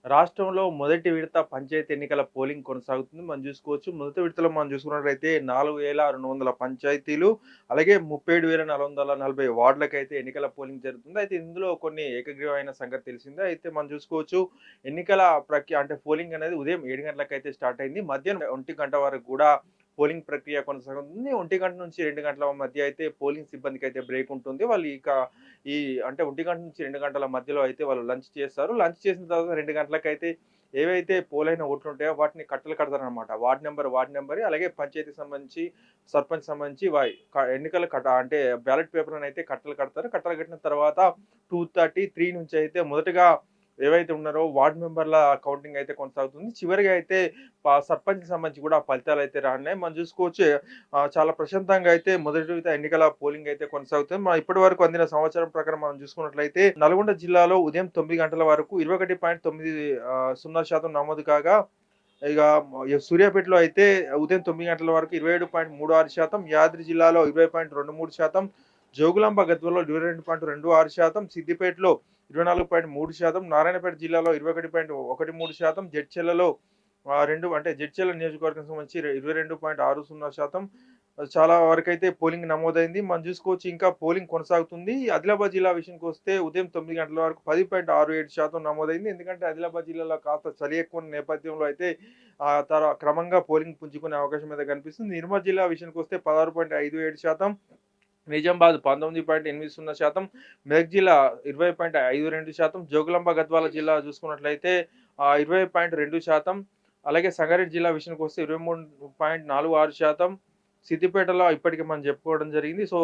రాష్ట్రంలో మొదటి విడత పంచాయతీ ఎన్నికల పోలింగ్ కొనసాగుతుంది. మనం చూసుకోవచ్చు. మొదటి విడతలో మనం చూసుకున్నట్లయితే 4,600 పంచాయతీలు, అలాగే 37,440 వార్డులకైతే ఎన్నికల పోలింగ్ జరుగుతుంది. అయితే ఇందులో కొన్ని ఏకగ్రీవమైన సంగతి తెలిసిందే. అయితే మనం చూసుకోవచ్చు ఎన్నికల అంటే పోలింగ్ అనేది ఉదయం 7 గంటలకైతే స్టార్ట్ అయింది. మధ్యాహ్నం 1 గంట వరకు కూడా పోలింగ్ ప్రక్రియ కొనసాగుతుంది. 1 గంట నుంచి 2 గంటల మధ్య అయితే పోలింగ్ సిబ్బందికైతే బ్రేక్ ఉంటుంది. వాళ్ళు ఇక ఈ అంటే 1 గంట నుంచి 2 గంటల మధ్యలో అయితే వాళ్ళు లంచ్ చేస్తారు. లంచ్ చేసిన తర్వాత 2 గంటలకైతే ఏవైతే పోలైన ఓట్లుంటాయో వాటిని కట్టలు కడతారనమాట. వార్డ్ నంబర్ అలాగే పంచాయతీకి సంబంధించి, సర్పంచ్‌కి సంబంధించి ఎన్నికల అంటే బ్యాలెట్ పేపర్‌లనైతే కట్టలు కడతారు. కట్టలు కట్టిన తర్వాత 2:30, 3 నుంచి అయితే మొదటగా ఏవైతే ఉన్నారో వార్డ్ మెంబర్‌ల కౌంటింగ్ అయితే కొనసాగుతుంది. చివరిగా అయితే సర్పంచ్‌కి సంబంధించి కూడా ఫలితాలైతే రానున్నాయి. మనం చూసుకోవచ్చు చాలా ప్రశాంతంగా అయితే మొదటి విడత ఎన్నికల పోలింగ్ అయితే కొనసాగుతుంది. ఇప్పటివరకు అందిన సమాచారం ప్రకారం మనం చూసుకున్నట్లయితే నల్గొండ జిల్లాలో ఉదయం 9 గంటల వరకు 21.90% నమోదు కాగా, ఇక సూర్యాపేటలో అయితే ఉదయం 9 గంటల వరకు 27.36%, యాదాద్రి జిల్లాలో 20.23%, జోగులాంబ గద్వాలలో 22.26%, సిద్దిపేటలో 24.3%, నారాయణపేట జిల్లాలో 21.13%, జడ్చర్లలో 2 అంటే జడ్చర్ల నియోజకవర్గం సంబంధించి 22.60% చాలా వరకైతే పోలింగ్ నమోదైంది. మనం చూసుకోవచ్చు ఇంకా పోలింగ్ కొనసాగుతుంది. ఆదిలాబాద్ జిల్లా విషయానికొస్తే ఉదయం 9 గంటల వరకు 10.67% నమోదైంది. ఎందుకంటే ఆదిలాబాద్ జిల్లాలో కాస్త చలి ఎక్కువ ఉన్న నేపథ్యంలో అయితే క్రమంగా పోలింగ్ పుంజుకునే అవకాశం అయితే కనిపిస్తుంది. నిర్మల్ జిల్లా విషయానికొస్తే 16.57%, నిజామాబాద్ 19.80%, మెదక్ జిల్లా 20.52%, జోగులాంబ గద్వాల జిల్లా చూసుకున్నట్లయితే 20.2%, అలాగే సంగారెడ్డి జిల్లా విషయానికొస్తే 23.46%, సిద్దిపేటలో ఇప్పటికి మనం చెప్పుకోవడం జరిగింది. సో,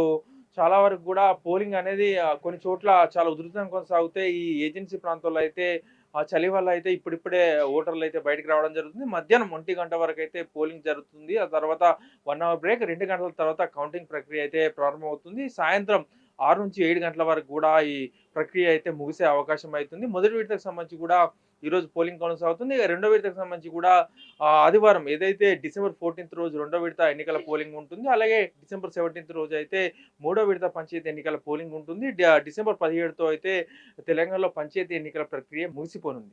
చాలా వరకు గూడా పోలింగ్ అనేది కొన్ని చోట్ల చాలా ఉధృతంగా కొనసాగితే ఈ ఏజెన్సీ ప్రాంతాల్లో అయితే ఆ చలి వల్ల అయితే ఇప్పుడిప్పుడే ఓటర్లయితే బయటికి రావడం జరుగుతుంది. మధ్యాహ్నం 1 గంట వరకైతే పోలింగ్ జరుగుతుంది. ఆ తర్వాత 1 అవర్ బ్రేక్, 2 గంటల తర్వాత కౌంటింగ్ ప్రక్రియ అయితే ప్రారంభమవుతుంది. సాయంత్రం 6-7 గంటల వరకు గూడా ఈ ప్రక్రియ అయితే ముగిసే అవకాశం అయితుంది. మొదటి విడతకు సంబంధించి గూడా ఈరోజు పోలింగ్ కొనసాగుతుంది. ఇక రెండో విడతకు సంబంధించి కూడా ఆదివారం ఏదైతే డిసెంబర్ 14థ్ రోజు రెండో విడత ఎన్నికల పోలింగ్ ఉంటుంది. అలాగే డిసెంబర్ 17థ్ రోజు అయితే మూడో విడత పంచాయతీ ఎన్నికల పోలింగ్ ఉంటుంది. డిసెంబర్ 17తో అయితే తెలంగాణలో పంచాయతీ ఎన్నికల ప్రక్రియ ముగిసిపోనుంది.